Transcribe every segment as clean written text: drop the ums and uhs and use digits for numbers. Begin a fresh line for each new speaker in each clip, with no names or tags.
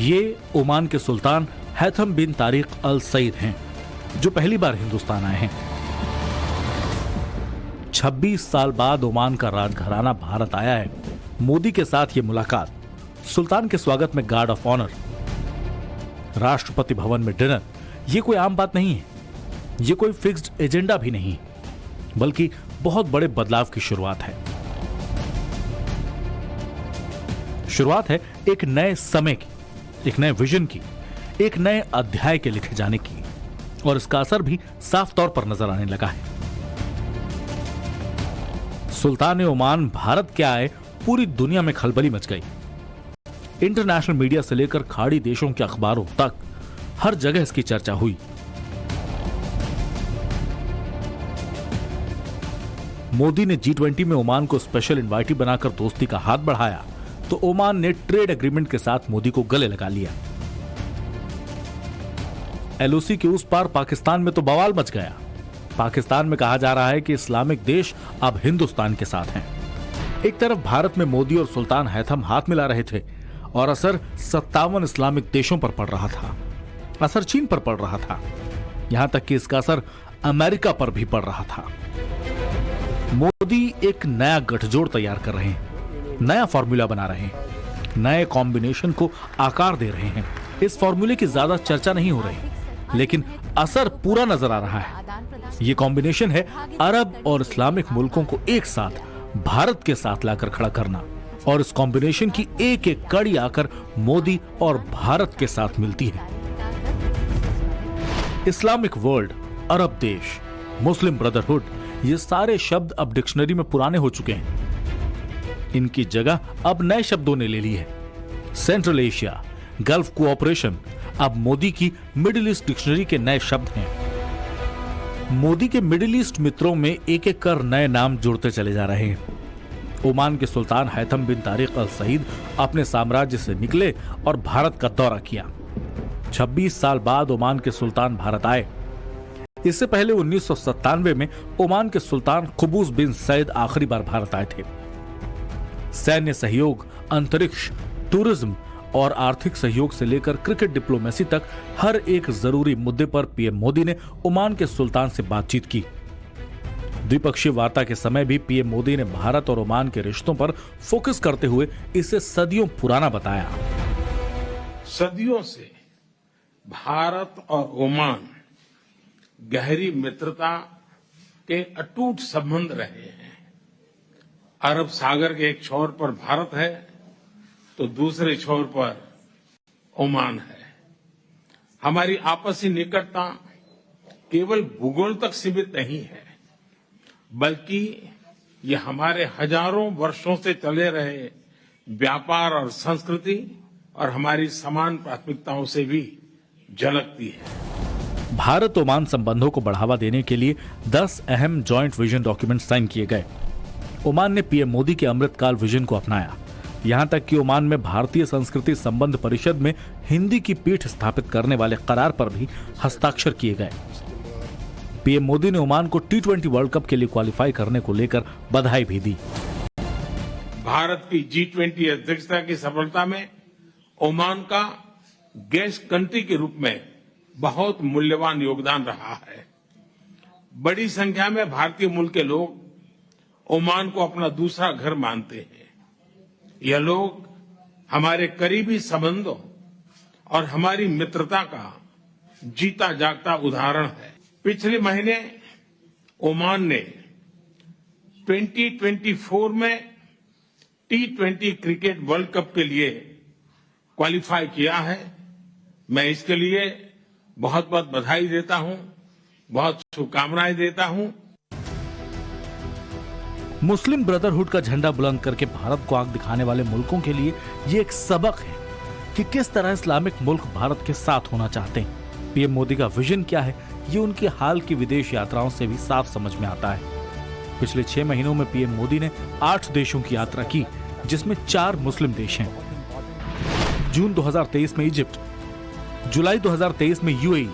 ये ओमान के सुल्तान हैथम बिन तारिक अल सईद हैं, जो पहली बार हिंदुस्तान आए हैं। 26 साल बाद ओमान का राजघराना भारत आया है। मोदी के साथ ये मुलाकात, सुल्तान के स्वागत में guard of honour, Rashtrapati Bhavan में डिनर, ये कोई आम बात नहीं है। ये कोई फिक्स्ड एजेंडा भी नहीं, बल्कि बहुत बड़े बदलाव की शुरुआत है। शुरुआत है एक नए समय की, एक नए विजन की, एक नए अध्याय के लिखे जाने की, और इसका असर भी साफ तौर पर नजर आने लगा है। सुल्तान ओमान भारत के आए, पूरी दुनिया में खलबली मच गई। इंटरनेशनल मीडिया से लेकर खाड़ी देशों के अखबारों तक हर जगह इसकी चर्चा हुई। मोदी ने G20 में ओमान को स्पेशल इनवाइटी बनाकर दोस्ती का हाथ बढ़ाया, तो ओमान ने ट्रेड एग्रीमेंट के साथ मोदी को गले लगा लिया। LOC के उस पार पाकिस्तान में तो बवाल मच गया। पाकिस्तान में कहा जा रहा है कि इस्लामिक देश अब हिंदुस्तान के साथ हैं। एक तरफ भारत में मोदी और सुल्तान हैथम हाथ मिला रहे थे, और असर 57 इस्लामिक देशों पर पड़ रहा था। असर चीन पर पड़ रहा था, यहां तक कि इसका असर अमेरिका पर भी पड़ रहा था। मोदी एक नया गठजोड़ तैयार कर रहे हैं, नया फॉर्मूला बना रहे हैं, नए कॉम्बिनेशन को आकार दे रहे हैं। इस फॉर्मूले की ज्यादा चर्चा नहीं हो रही, लेकिन असर पूरा नजर आ रहा है। यह कॉम्बिनेशन है अरब और इस्लामिक मुल्कों को एक साथ भारत के साथ लाकर खड़ा करना, और इस कॉम्बिनेशन की एक एक कड़ी आकर मोदी और भारत के साथ मिलती है। इस्लामिक वर्ल्ड, अरब देश, मुस्लिम ब्रदरहुड, ये सारे शब्द अब डिक्शनरी में पुराने हो चुके हैं। इनकी जगह अब नए शब्दों ने ले ली है। सेंट्रल एशिया, गल्फ कोऑपरेशन अब मोदी की मिडिल ईस्ट डिक्शनरी के नए शब्द हैं। मोदी के मिडिल ईस्ट मित्रों में एक एक कर नए नाम जुड़ते चले जा रहे हैं। ओमान के सुल्तान हैथम बिन तारिक अल सईद अपने साम्राज्य से निकले और भारत का दौरा किया। 26 साल बाद ओमान के सुल्तान भारत आए। इससे पहले 1997 में ओमान के सुल्तान कुबूस बिन सईद आखिरी बार भारत आए थे। सैन्य सहयोग, अंतरिक्ष, टूरिज्म और आर्थिक सहयोग से लेकर क्रिकेट डिप्लोमेसी तक हर एक जरूरी मुद्दे पर पीएम मोदी ने ओमान के सुल्तान से बातचीत की। द्विपक्षीय वार्ता के समय भी पीएम मोदी ने भारत और ओमान के रिश्तों पर फोकस करते हुए इसे सदियों पुराना बताया।
सदियों से भारत और ओमान गहरी मित्रता के अटूट संबंध रहे हैं। अरब सागर के एक छोर पर भारत है, तो दूसरे छोर पर ओमान है। हमारी आपसी निकटता केवल भूगोल तक सीमित नहीं है, बल्कि ये हमारे हजारों वर्षों से चले रहे व्यापार और संस्कृति और हमारी समान प्राथमिकताओं से भी झलकती है।
भारत ओमान संबंधों को बढ़ावा देने के लिए 10 अहम जॉइंट विजन डॉक्यूमेंट साइन किए गए। ओमान ने पीएम मोदी के अमृतकाल विजन को अपनाया, यहां तक कि ओमान में भारतीय संस्कृति संबंध परिषद में हिंदी की पीठ स्थापित करने वाले करार पर भी हस्ताक्षर किए गए। पीएम मोदी ने ओमान को T20 वर्ल्ड कप के लिए क्वालिफाई करने को लेकर बधाई भी दी।
भारत की G20 अध्यक्षता की सफलता में ओमान का गेस्ट कंट्री के रूप में बहुत मूल्यवान योगदान रहा है। बड़ी संख्या में भारतीय मूल के लोग ओमान को अपना दूसरा घर मानते हैं। यह लोग हमारे करीबी संबंधों और हमारी मित्रता का जीता जागता उदाहरण है। पिछले महीने ओमान ने 2024 में T20 क्रिकेट वर्ल्ड कप के लिए क्वालिफाई किया है। मैं इसके लिए बहुत बहुत बधाई देता हूं, बहुत शुभकामनाएं देता हूं।
मुस्लिम ब्रदरहुड का झंडा बुलंद करके भारत को आंख दिखाने वाले मुल्कों के लिए ये एक सबक है कि किस तरह इस्लामिक मुल्क भारत के साथ होना चाहते हैं। पीएम मोदी का विजन क्या है, ये उनकी हाल की विदेश यात्राओं से भी साफ समझ में आता है। पिछले 6 महीनों में पीएम मोदी ने 8 देशों की यात्रा की, जिसमें 4 मुस्लिम देश हैं। जून 2023 में इजिप्ट, जुलाई 2023 में यूएई,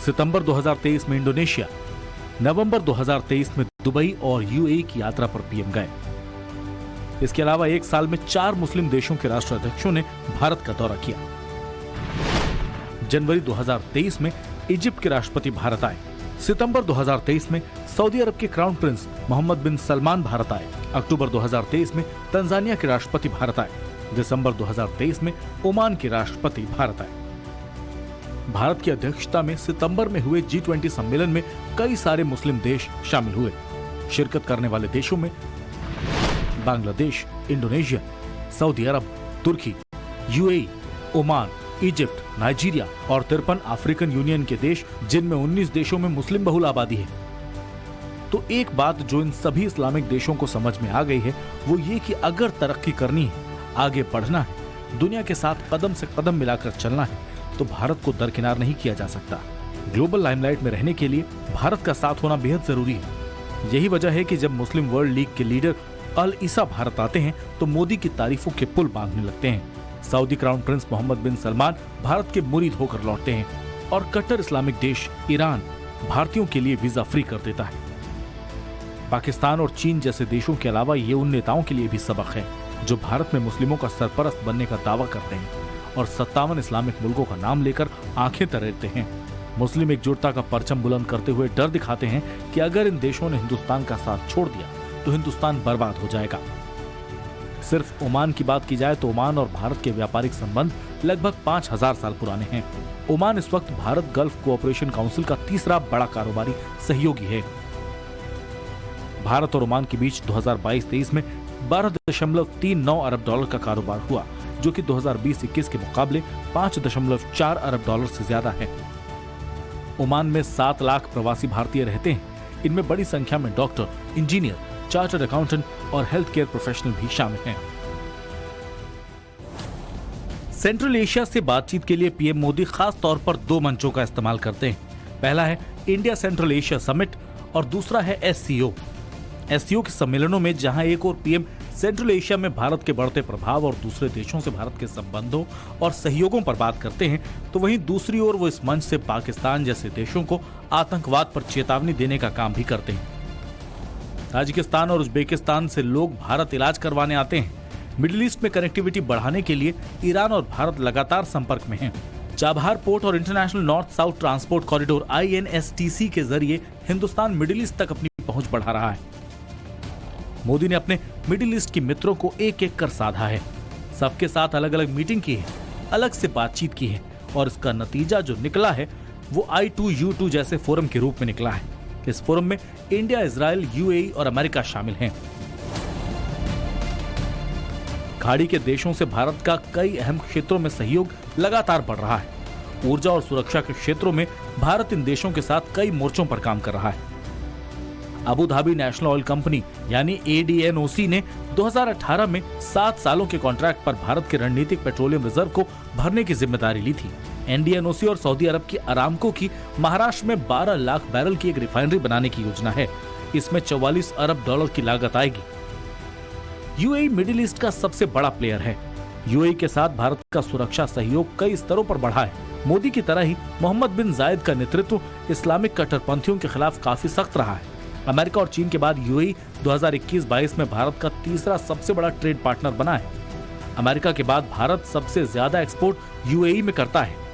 सितंबर 2023 में इंडोनेशिया, नवंबर 2023 में दुबई और यूएई की यात्रा पर पीएम गए। इसके अलावा एक साल में 4 मुस्लिम देशों के राष्ट्राध्यक्षों ने भारत का दौरा किया। जनवरी 2023 में इजिप्ट के राष्ट्रपति भारत आए। सितंबर 2023 में सऊदी अरब के क्राउन प्रिंस मोहम्मद बिन सलमान भारत आए। अक्टूबर 2023 में तंजानिया के राष्ट्रपति भारत आए। दिसंबर 2023 में ओमान के राष्ट्रपति भारत आए। भारत की अध्यक्षता में सितंबर में हुए G20 सम्मेलन में कई सारे मुस्लिम देश शामिल हुए। शिरकत करने वाले देशों में बांग्लादेश, इंडोनेशिया, सऊदी अरब, तुर्की, UAE, ओमान, इजिप्ट, नाइजीरिया और 53 अफ्रीकन यूनियन के देश, जिनमें 19 देशों में मुस्लिम बहुल आबादी है। तो एक बात जो इन सभी इस्लामिक देशों को समझ में आ गई है वो ये कि अगर तरक्की करनी है, आगे बढ़ना है, दुनिया के साथ कदम से कदम मिलाकर चलना है, तो भारत को दरकिनार नहीं किया जा सकता। ग्लोबल लाइमलाइट में रहने के लिए भारत का साथ होना बेहद जरूरी है। यही वजह है कि जब मुस्लिम वर्ल्ड लीग के लीडर अल ईसा भारत आते हैं तो मोदी की तारीफों के पुल बांधने लगते हैं। सऊदी क्राउन प्रिंस मोहम्मद बिन सलमान भारत के मुरीद होकर लौटते हैं और कट्टर इस्लामिक देश ईरान भारतीयों के लिए वीजा फ्री कर देता है। पाकिस्तान और चीन जैसे देशों के अलावा ये उन नेताओं के लिए भी सबक है जो भारत में मुस्लिमों का सरपरस्त बनने का दावा करते हैं और 57 इस्लामिक मुल्कों का नाम लेकर आंखें तरेरते हैं। मुस्लिम एकजुटता का परचम बुलंद करते हुए डर दिखाते हैं कि अगर इन देशों ने हिंदुस्तान का साथ छोड़ दिया तो हिंदुस्तान बर्बाद हो जाएगा। सिर्फ ओमान की बात की जाए तो ओमान और भारत के व्यापारिक संबंध लगभग 5000 साल पुराने हैं। ओमान इस वक्त भारत गल्फ कोऑपरेशन काउंसिल का तीसरा बड़ा कारोबारी सहयोगी है। भारत और ओमान के बीच 2022-23 में 12.39 अरब डॉलर का कारोबार हुआ, जो कि 2020-21 के मुकाबले 5.4 अरब डॉलर से ज्यादा है। ओमान में 7 लाख प्रवासी भारतीय रहते हैं। इनमें बड़ी संख्या में डॉक्टर, इंजीनियर, चार्टर्ड अकाउंटेंट और हेल्थ केयर प्रोफेशनल भी शामिल हैं। सेंट्रल एशिया से बातचीत के लिए पीएम मोदी खास तौर पर 2 मंचों का इस्तेमाल करते हैं। पहला है इंडिया सेंट्रल एशिया समिट और दूसरा है SCO के सम्मेलनों में, जहां एक और पीएम सेंट्रल एशिया में भारत के बढ़ते प्रभाव और दूसरे देशों से भारत के संबंधों और सहयोगों पर बात करते हैं, तो वहीं दूसरी ओर वो इस मंच से पाकिस्तान जैसे देशों को आतंकवाद पर चेतावनी देने का काम भी करते हैं। ताजिकिस्तान और उज्बेकिस्तान से लोग भारत इलाज करवाने आते हैं। मिडिल ईस्ट में कनेक्टिविटी बढ़ाने के लिए ईरान और भारत लगातार संपर्क में हैं। चाबहार पोर्ट और international north south transport corridor INSTC के जरिए हिंदुस्तान मिडिल ईस्ट तक अपनी पहुंच बढ़ा रहा है। मोदी ने अपने मिडिल ईस्ट के मित्रों को एक एक कर साधा है। सबके साथ अलग अलग मीटिंग की है, अलग से बातचीत की है और इसका नतीजा जो निकला है वो I2U2 जैसे फोरम के रूप में निकला है। इस फोरम में इंडिया, इजराइल, UAE और अमेरिका शामिल हैं। खाड़ी के देशों से भारत का कई अहम क्षेत्रों में सहयोग लगातार बढ़ रहा है। ऊर्जा और सुरक्षा के क्षेत्रों में भारत इन देशों के साथ कई मोर्चों पर काम कर रहा है। Abu Dhabi national oil company यानी ADNOC ने 2018 में 7 सालों के कॉन्ट्रैक्ट पर भारत के रणनीतिक पेट्रोलियम रिजर्व को भरने की जिम्मेदारी ली थी। NDNOC और सऊदी अरब की अरामको की महाराष्ट्र में 12 लाख बैरल की एक रिफाइनरी बनाने की योजना है। इसमें 44 अरब डॉलर की लागत आएगी। UAE मिडिल ईस्ट का सबसे बड़ा प्लेयर है। UAE के साथ भारत का सुरक्षा सहयोग कई स्तरों पर बढ़ा है। मोदी की तरह ही मोहम्मद बिन जायद का नेतृत्व इस्लामिक कट्टरपंथियों के खिलाफ काफी सख्त रहा है। अमेरिका और चीन के बाद UAE 2021-22 में भारत का तीसरा सबसे बड़ा ट्रेड पार्टनर बना है। अमेरिका के बाद भारत सबसे ज्यादा एक्सपोर्ट UAE में करता है।